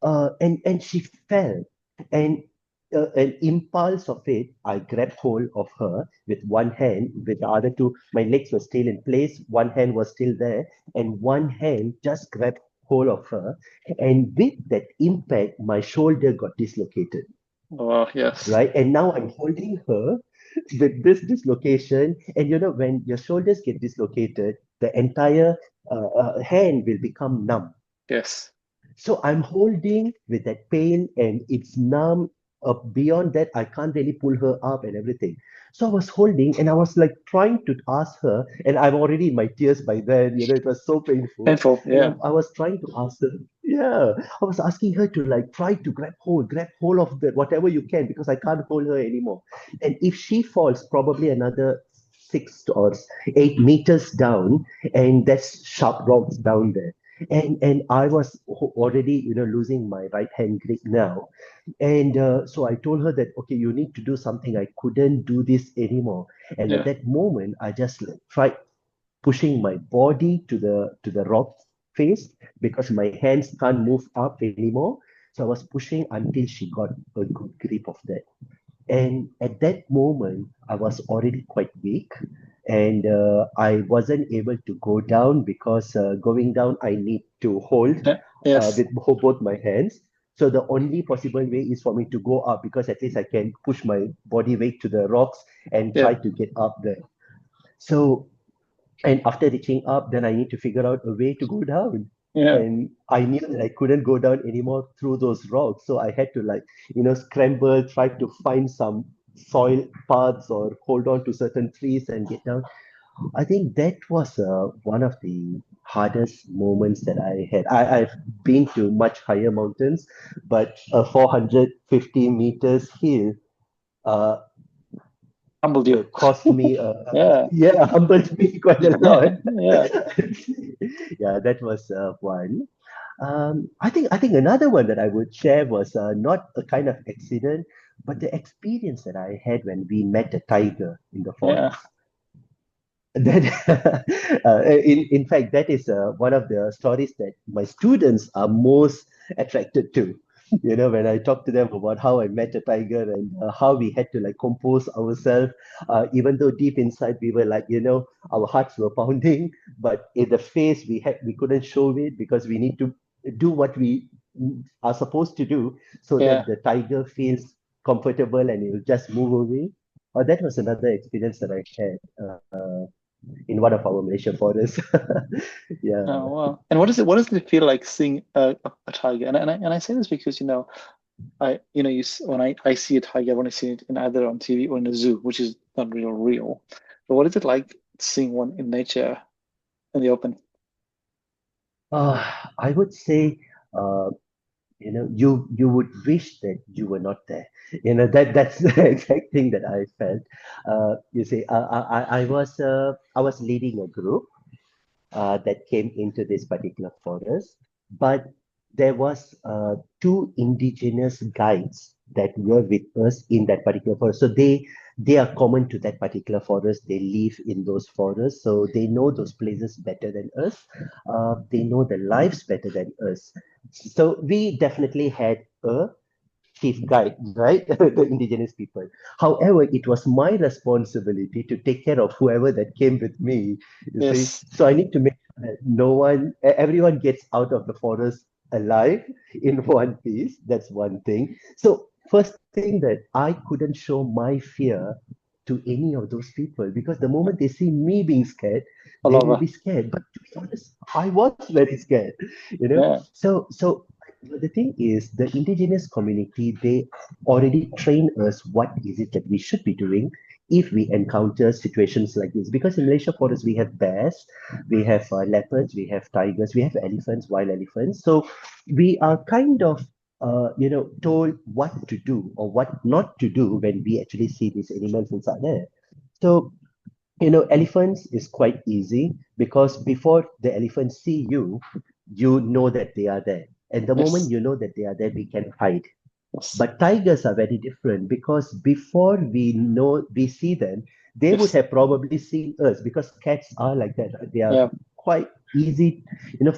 And she fell, and an impulse of it, I grabbed hold of her with one hand. With the other two, my legs were still in place. One hand was still there, and one hand just grabbed hold of her. And with that impact, my shoulder got dislocated, Wow. Yes. right? And now I'm holding her with this dislocation. And when your shoulders get dislocated, the entire hand will become numb. Yes. So I'm holding with that pain, and it's numb. Beyond that, I can't really pull her up and everything. So I was holding, and I was like trying to ask her, and I'm already in my tears by then. It was so painful. Painful. And Yeah. I was trying to ask her, yeah, I was asking her to like try to grab hold of that whatever you can because I can't hold her anymore. And if she falls, probably another 6 or 8 meters down, and there's sharp rocks down there. And I was already losing my right hand grip now, and so I told her that okay, you need to do something. I couldn't do this anymore, and at Yeah. that moment I just like tried pushing my body to the rock face because my hands can't move up anymore. So I was pushing until she got a good grip of that. And at that moment, I was already quite weak, and I wasn't able to go down because going down, I need to hold Yeah. Yes. with both my hands. So the only possible way is for me to go up because at least I can push my body weight to the rocks and Yeah. try to get up there. So, and after reaching up, then I need to figure out a way to go down. Yeah. And I knew that I couldn't go down anymore through those rocks. So I had to like, scramble, try to find some soil paths or hold on to certain trees and get down. I think that was one of the hardest moments that I had. I've been to much higher mountains, but a 450 meters hill uh, Humbled you. cost me, Yeah. yeah, humbled me quite a lot. Yeah. Yeah, that was one. I think another one that I would share was not a kind of accident, but the experience that I had when we met a tiger in the Yeah. forest. That, in fact, that is one of the stories that my students are most attracted to. When I talk to them about how I met a tiger and how we had to like compose ourselves, even though deep inside we were like, our hearts were pounding, but in the face we couldn't show it because we need to do what we are supposed to do so Yeah. that the tiger feels comfortable and it will just move away. that was another experience that I had in one of our Malaysia forests. Yeah. Oh wow! And what does it feel like seeing a tiger? And I say this because when I see a tiger, I want to see it in either on TV or in a zoo, which is not real. But what is it like seeing one in nature in the open? I would say, uh, you would wish that you were not there. That's the exact thing that I felt. You see, I was leading a group that came into this particular forest, but there was two indigenous guides that were with us in that particular forest. So they are common to that particular forest. They live in those forests, so they know those places better than us. They know the lives better than us. So we definitely had a chief guide, right? The indigenous people. However, it was my responsibility to take care of whoever that came with me, you see. Yes, So I need to make sure that everyone gets out of the forest alive in one piece. That's one thing. So first thing that I couldn't show my fear to any of those people because the moment they see me being scared, all they will over. be scared. But to be honest, I was very scared, you know. Yeah, So the thing is, the indigenous community, they already train us what is it that we should be doing if we encounter situations like this. Because in Malaysia forests, we have bears, we have leopards, we have tigers, we have elephants, wild elephants. So we are kind of, told what to do or what not to do when we actually see these animals inside there. So elephants is quite easy because before the elephants see you, you know that they are there. And the moment yes, you know that they are there, we can hide. yes, But tigers are very different because before we see them, they would yes, have probably seen us because cats are like that. Right? They are yeah, quite easy,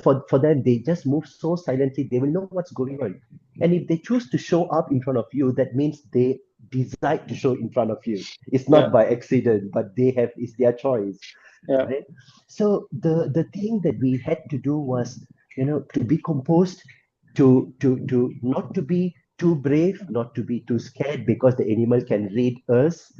for them, they just move so silently, they will know what's going on. And if they choose to show up in front of you, that means they decide to show in front of you. It's yeah, not by accident, but it's their choice, yeah, right? So the thing that we had to do was, to be composed, to not to be too brave, not to be too scared because the animal can read us.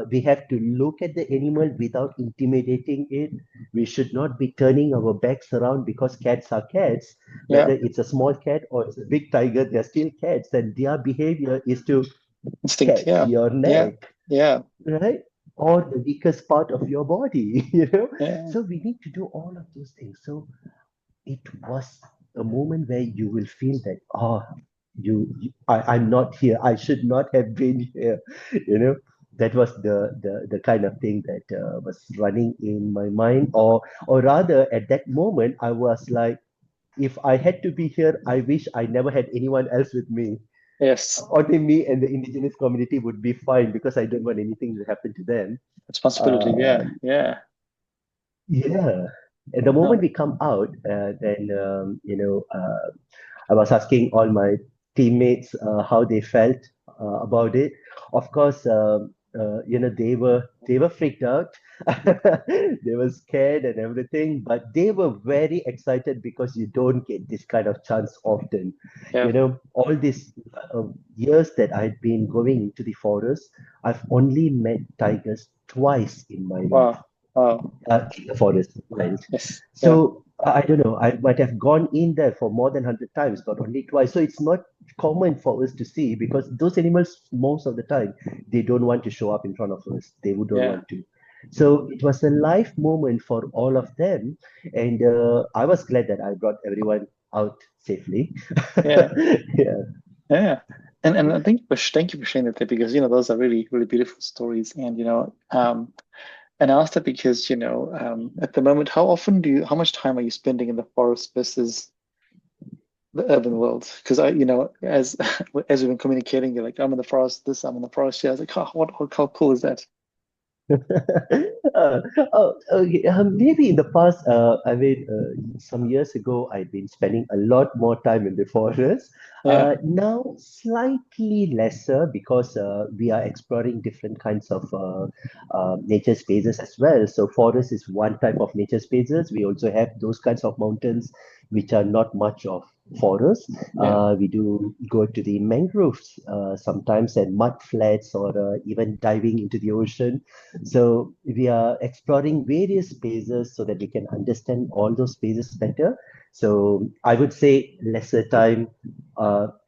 We have to look at the animal without intimidating it. We should not be turning our backs around because cats are cats. yeah. Whether it's a small cat or it's a big tiger, they're still cats, and their behavior is to Instinct. catch Yeah, your yeah, neck, yeah, right? Or the weakest part of your body, you know. yeah. So we need to do all of those things. So it was a moment where you will feel that, I'm not here. I should not have been here. You know, that was the kind of thing that was running in my mind, or rather, at that moment, I was like, if I had to be here, I wish I never had anyone else with me. Yes. Only me and the indigenous community would be fine because I don't want anything to happen to them. Responsibility. Uh, Yeah, yeah. yeah. And the No, moment we come out, then I was asking all my teammates how they felt about it. Of course, they were freaked out. They were scared and everything, but they were very excited because you don't get this kind of chance often. yeah. All these years that I've been going into the forest, I've only met tigers twice in my life, Wow. Wow. in the forest, right? Yes. Yeah. So I don't know. I might have gone in there for more than 100 times, but only twice. So it's not common for us to see because those animals, most of the time, they don't want to show up in front of us. They would don't Yeah. want to. So it was a life moment for all of them, and I was glad that I brought everyone out safely. Yeah. Yeah. Yeah. And I think thank you for sharing that there because those are really really beautiful stories and and I asked that because at the moment how much time are you spending in the forest versus the urban world? Because as as we've been communicating, you're like I'm in the forest this I'm in the forest here. I was like how cool is that? Uh, okay. Maybe in the past, some years ago, I've been spending a lot more time in the forest. Yeah. Now, slightly lesser because we are exploring different kinds of nature spaces as well. So, forest is one type of nature spaces. We also have those kinds of mountains which are not much of. forests. Yeah. We do go to the mangroves sometimes and mud flats or even diving into the ocean. So we are exploring various spaces so that we can understand all those spaces better. So I would say lesser time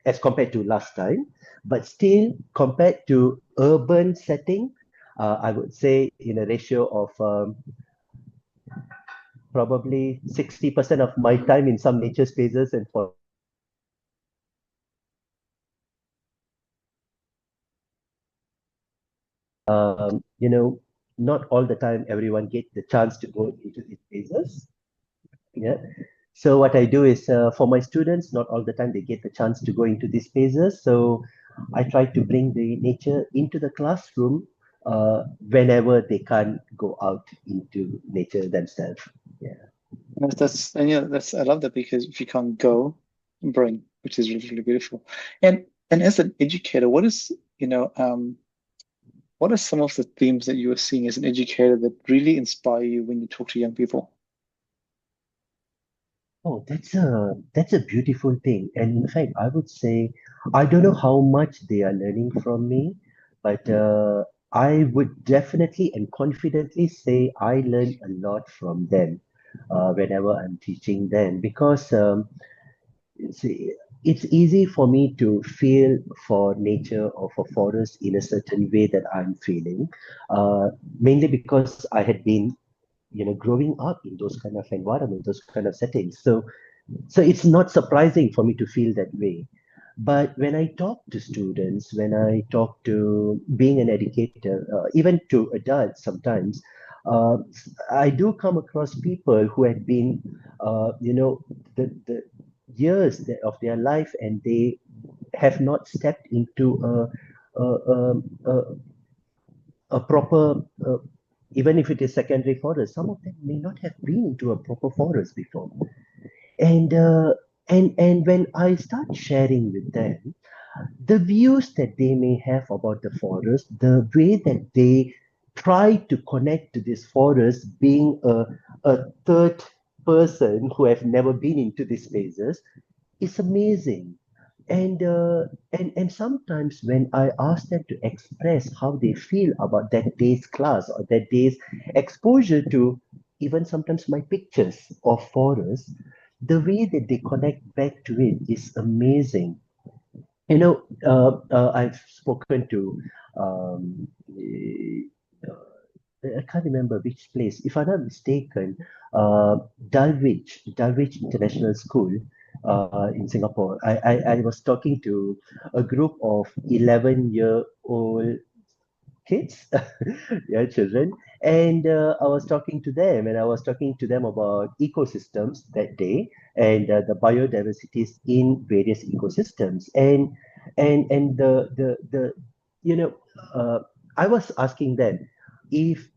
as compared to last time, but still compared to urban setting, I would say in a ratio of probably 60% of my time in some nature spaces and for you know, not all the time everyone get the chance to go into these spaces. Yeah. So what I do is for my students, not all the time they get the chance to go into these spaces. So I try to bring the nature into the classroom whenever they can't go out into nature themselves. Yeah. And yeah, that's I love that because if you can't go, bring, which is really, really beautiful. And as an educator, what are some of the themes that you are seeing as an educator that really inspire you when you talk to young people? Oh, that's a beautiful thing. And in fact, I would say I don't know how much they are learning from me, but I would definitely and confidently say I learn a lot from them whenever I'm teaching them because see, it's easy for me to feel for nature or for forest in a certain way that I'm feeling, mainly because I had been, growing up in those kind of environment, those kind of settings. So it's not surprising for me to feel that way. But when I talk to students, when I talk to being an educator, even to adults sometimes, uh, I do come across people who have been, the years of their life and they have not stepped into a, a, a, a proper, even if it is secondary forest, some of them may not have been into a proper forest before. And when I start sharing with them the views that they may have about the forest, the way that they try to connect to this forest, being a third person who have never been into these spaces, is amazing. And sometimes when I ask them to express how they feel about that day's class or that day's exposure to even sometimes my pictures of forest, the way that they connect back to it is amazing. I've spoken to I can't remember which place. If I'm not mistaken, Dulwich International School in Singapore. I was talking to a group of 11-year-old kids, yeah, children, and I was talking to them, and I was talking to them about ecosystems that day and the biodiversities in various ecosystems, and the you know uh, I was asking them if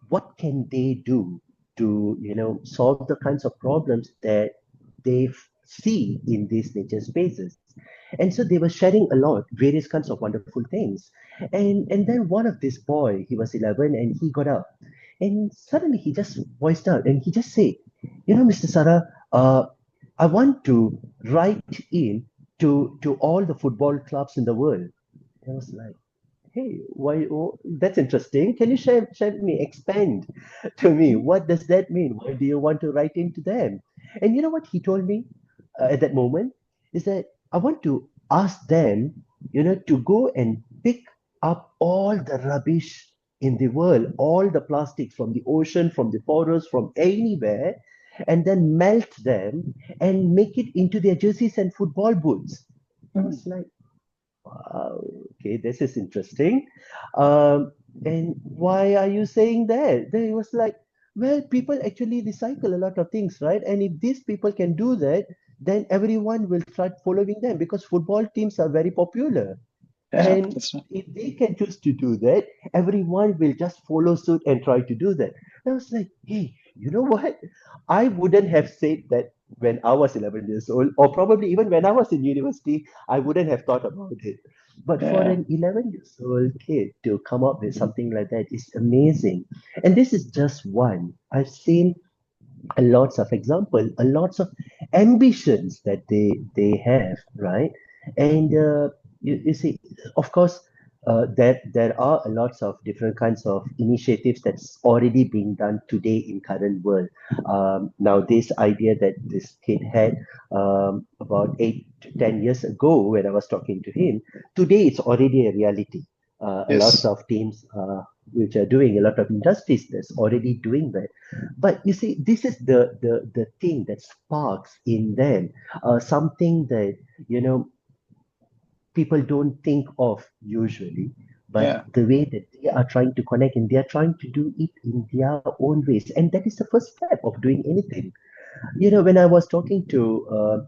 what can they do to solve the kinds of problems that they see in these nature spaces. And so they were sharing a lot various kinds of wonderful things. And then one of this boy, he was 11, and he got up and suddenly he just voiced out and he just said, Mr. Sara, I want to write in to all the football clubs in the world. I was like, hey, why? Oh, that's interesting. Can you share with me, expand to me? What does that mean? Why do you want to write into them? And you know what he told me at that moment is that I want to ask them, to go and pick up all the rubbish in the world, all the plastics from the ocean, from the forest, from anywhere, and then melt them and make it into their jerseys and football boots. I Mm. was like, wow, okay, this is interesting. Um, and why are you saying that? Then he was like, well, people actually recycle a lot of things, right? And if these people can do that, then everyone will start following them because football teams are very popular. Yeah, And that's right. if they can choose to do that, everyone will just follow suit and try to do that. And I was like, hey, you know what? I wouldn't have said that when I was 11 years old, or probably even when I was in university, I wouldn't have thought about it. But for Yeah. an 11 years old kid to come up with something like that is amazing. And this is just one. I've seen a lots of example, a lots of ambitions that they have, right? And you see, of course, there are a lots of different kinds of initiatives that's already being done today in current world. Now, this idea that this kid had about 8 to 10 years ago when I was talking to him, today it's already a reality. A lots Yes. of teams which are doing, a lot of industries that's already doing that. But you see, this is the thing that sparks in them something that, you know, people don't think of usually. But Yeah. the way that they are trying to connect and they are trying to do it in their own ways. And that is the first step of doing anything. You know, when I was talking to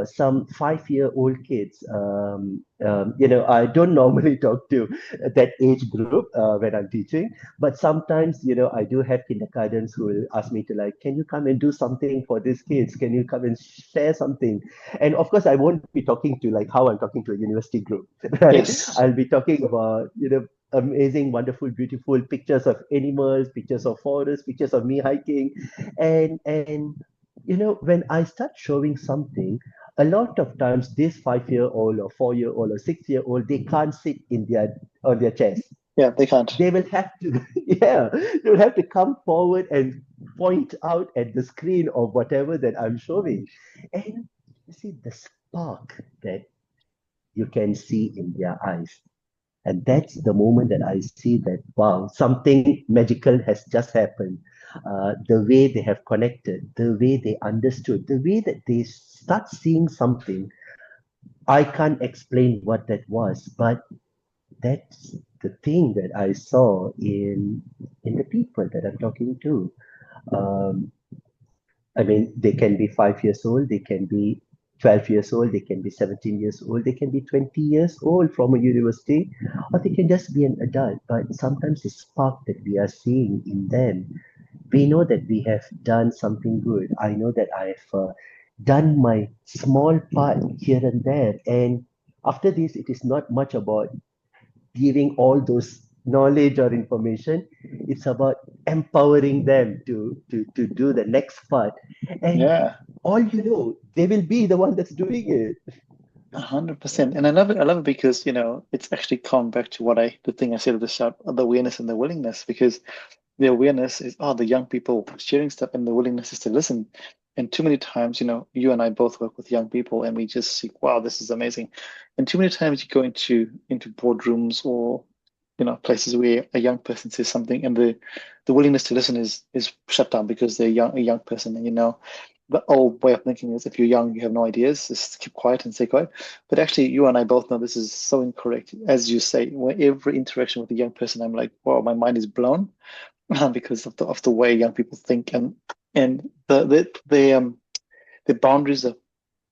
some 5-year-old kids, you know, I don't normally talk to that age group when I'm teaching, but sometimes, you know, I do have kindergartens who will ask me to like, can you come and do something for these kids? Can you come and share something? And of course, I won't be talking to like how I'm talking to a university group, right? Yes. I'll be talking about, you know, amazing, wonderful, beautiful pictures of animals, pictures of forests, pictures of me hiking, and you know, when I start showing something, a lot of times this 5-year-old or 4-year-old or 6-year-old, they can't sit in their on their chairs. Yeah, they can't. They will have to, yeah, they will have to come forward and point out at the screen of whatever that I'm showing. And you see the spark that you can see in their eyes. And that's the moment that I see that, wow, something magical has just happened. The way they have connected, the way they understood, the way that they start seeing something. I can't explain what that was, but that's the thing that I saw in the people that I'm talking to. Um, I mean, they can be 5 years old, they can be 12 years old, they can be 17 years old, they can be 20 years old from a university, or they can just be an adult. But sometimes the spark that we are seeing in them, we know that we have done something good. I know that I've done my small part here and there. And after this, it is not much about giving all those knowledge or information. It's about empowering them to do the next part. And Yeah. all you know, they will be the one that's doing it. 100%. And I love it. I love it because, it's actually come back to the thing I said at the start, the awareness and the willingness, because the awareness is, the young people sharing stuff, and the willingness is to listen. And too many times, you and I both work with young people, and we just see, wow, this is amazing. And too many times you go into boardrooms or, places where a young person says something, and the willingness to listen is shut down because they're a young person. And the old way of thinking is, if you're young, you have no ideas, just keep quiet and stay quiet. But actually, you and I both know this is so incorrect. As you say, when every interaction with a young person, I'm like, wow, my mind is blown because of the way young people think, and the boundaries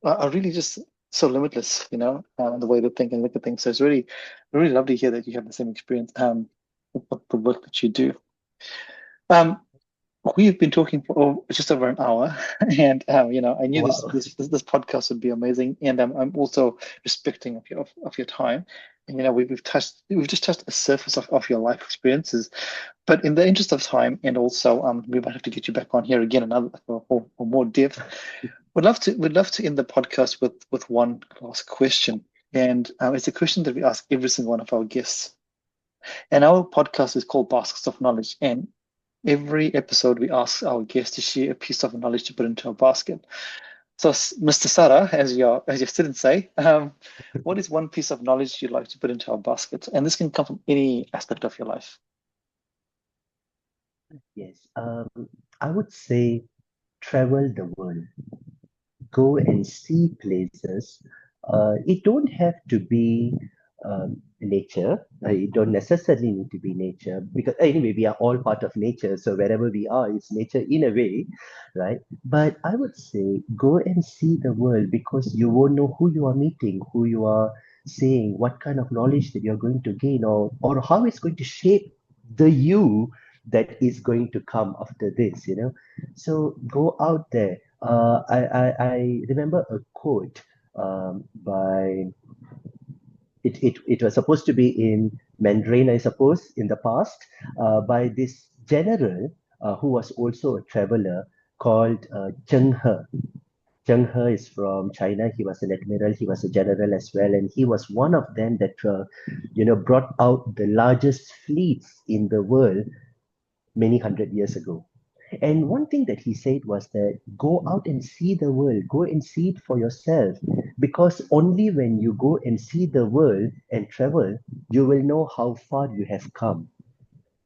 are really just so limitless, the way they think and look at things. So it's really lovely to hear that you have the same experience with the work that you do. Um, we've been talking for just over an hour, and I knew this Wow. this this, this podcast would be amazing, and I'm also respecting of your time. And we've just touched the surface of your life experiences, but in the interest of time, and also we might have to get you back on here again another for more depth. Would love to end the podcast with one last question, and it's a question that we ask every single one of our guests. And our podcast is called Baskets of Knowledge, and every episode, we ask our guests to share a piece of knowledge to put into a basket. So, Mr. Sara, as your students say, what is one piece of knowledge you'd like to put into our basket? And this can come from any aspect of your life. Yes. I would say travel the world, go and see places. It don't have to be nature. It don't necessarily need to be nature because anyway, we are all part of nature. So wherever we are, it's nature in a way, right? But I would say go and see the world because you won't know who you are meeting, who you are seeing, what kind of knowledge that you're going to gain, or how it's going to shape the you that is going to come after this, you know. So go out there. I remember a quote by it was supposed to be in Mandarin, I suppose, in the past, by this general who was also a traveler. called Zheng He. Zheng He is from China. He was an admiral. He was a general as well, and he was one of them that brought out the largest fleets in the world many hundred years ago. And one thing that he said was that go out and see the world, go and see it for yourself, because only when you go and see the world and travel, you will know how far you have come.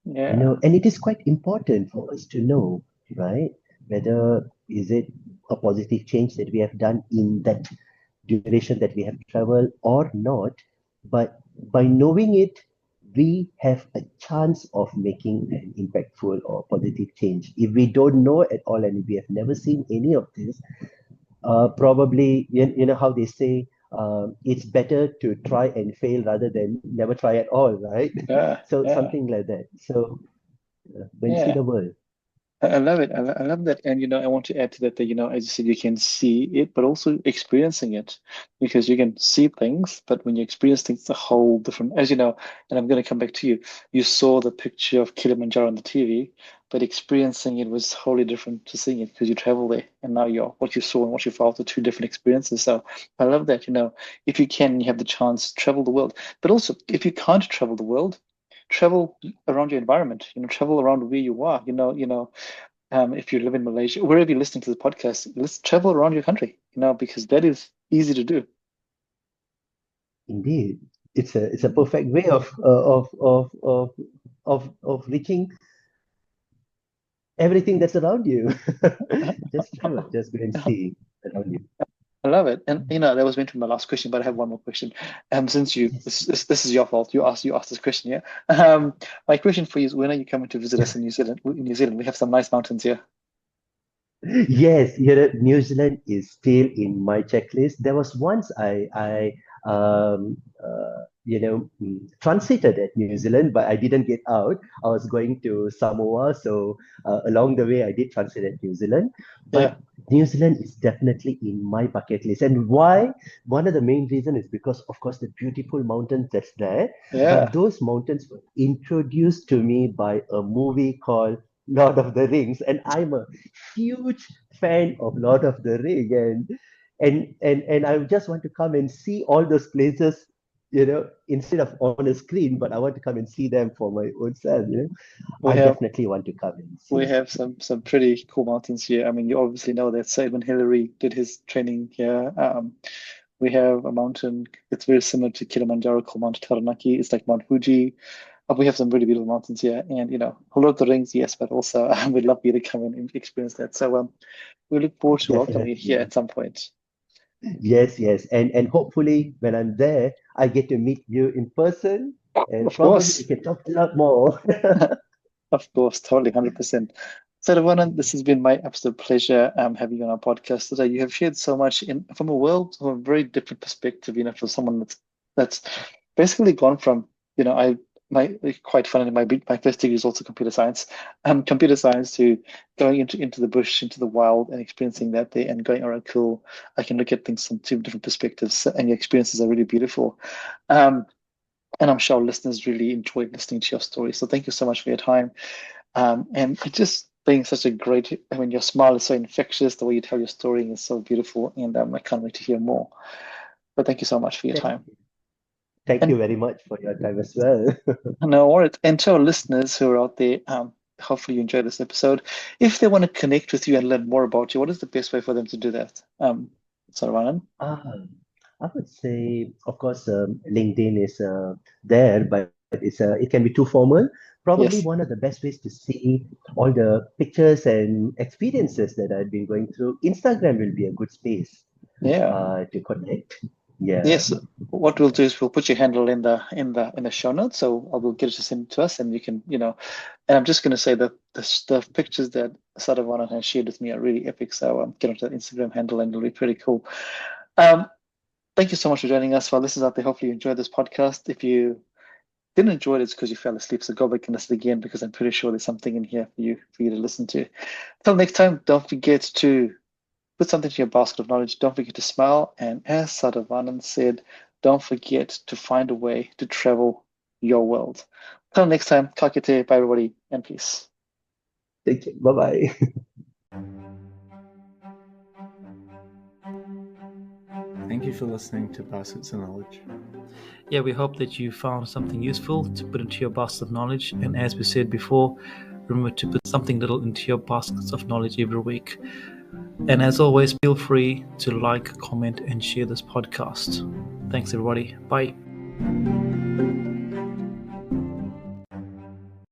Yeah. And it is quite important for us to know, right? Whether is it a positive change that we have done in that duration that we have traveled or not, but by knowing it, we have a chance of making an impactful or positive change. If we don't know at all and we have never seen any of this, probably you know how they say it's better to try and fail rather than never try at all, right? Yeah. So Yeah. something like that. So when you see Yeah. the world. I love it. I love that. And, I want to add to that, as you said, you can see it, but also experiencing it because you can see things, but when you experience things, it's a whole different, as you know, and I'm going to come back to you. You saw the picture of Kilimanjaro on the TV, but experiencing it was wholly different to seeing it because you travel there and now what you saw and what you felt are two different experiences. So I love that, if you can, you have the chance to travel the world, but also if you can't travel the world, travel around your environment, travel around where you are, if you live in Malaysia, wherever you're listening to the podcast, let's travel around your country, because that is easy to do. Indeed, it's a perfect way of reaching everything that's around you. Just travel, just go and see around you. I love it. And that was meant to be my last question, but I have one more question. Since Yes. this is your fault. You asked this question, yeah. My question for you is when are you coming to visit us in New Zealand? In New Zealand, we have some nice mountains here. Yes, New Zealand is still in my checklist. There was once I transited at New Zealand, but I didn't get out. I was going to Samoa, so along the way I did transit at New Zealand. Yeah, But New Zealand is definitely in my bucket list. And why? One of the main reasons is because, of course, the beautiful mountains that's there. But yeah. those mountains were introduced to me by a movie called Lord of the Rings, and I'm a huge fan of Lord of the Ring, and I just want to come and see all those places, instead of on a screen, but I want to come and see them for my own self. We I have definitely want to come and we see. have some pretty cool mountains here. I mean, you obviously know that Simon Hillary did his training here. We have a mountain. It's very similar to Kilimanjaro called Mount Taranaki. It's like Mount Fuji. We have some really beautiful mountains here, and Lord of the Rings, yes, but also we'd love you to come in and experience that. So we look forward to welcoming you here Definitely. at some point. Yes, yes. And hopefully when I'm there, I get to meet you in person and Of probably we course, can talk a lot more. of course, totally, 100%. So, Ravanan, this has been my absolute pleasure having you on our podcast today. You have shared so much from a world, from a very different perspective, for someone that's basically gone from, I my quite funny, my first degree is also computer science to going into the bush, into the wild and experiencing that there and going, all right, cool. I can look at things from two different perspectives and your experiences are really beautiful. Um, and I'm sure listeners really enjoyed listening to your story. So thank you so much for your time. And it just being such a great, I mean, your smile is so infectious. The way you tell your story is so beautiful. And I can't wait to hear more. But thank you so much for your Thank time. thank you And very much for your time as well. no worries. And to our listeners who are out there, hopefully you enjoyed this episode. If they want to connect with you and learn more about you, what is the best way for them to do that? Ryan? Um, I would say, of course, LinkedIn is there, but it can be too formal. Probably Yes. one of the best ways to see all the pictures and experiences that I've been going through. Instagram will be a good space Yeah. to connect. Yeah. Yes, what we'll do is we'll put your handle in the show notes, so I will get it to send to us, and you can, And I'm just going to say that the pictures that Saravanan has shared with me are really epic. So get onto that Instagram handle, and it'll be pretty cool. Um, Thank you so much for joining us. For our listeners out there, hopefully you enjoyed this podcast. If you didn't enjoy it, it's because you fell asleep. So go back and listen again because I'm pretty sure there's something in here for you to listen to. Till next time, don't forget to put something to your basket of knowledge. Don't forget to smile. And as Sadhavanan said, don't forget to find a way to travel your world. Till next time, ka kite, bye everybody, and peace. Take care. Bye bye. Thank you for listening to Baskets of Knowledge. Yeah, we hope that you found something useful to put into your basket of knowledge. And as we said before, remember to put something little into your baskets of knowledge every week. And as always, feel free to like, comment, and share this podcast. Thanks, everybody. Bye.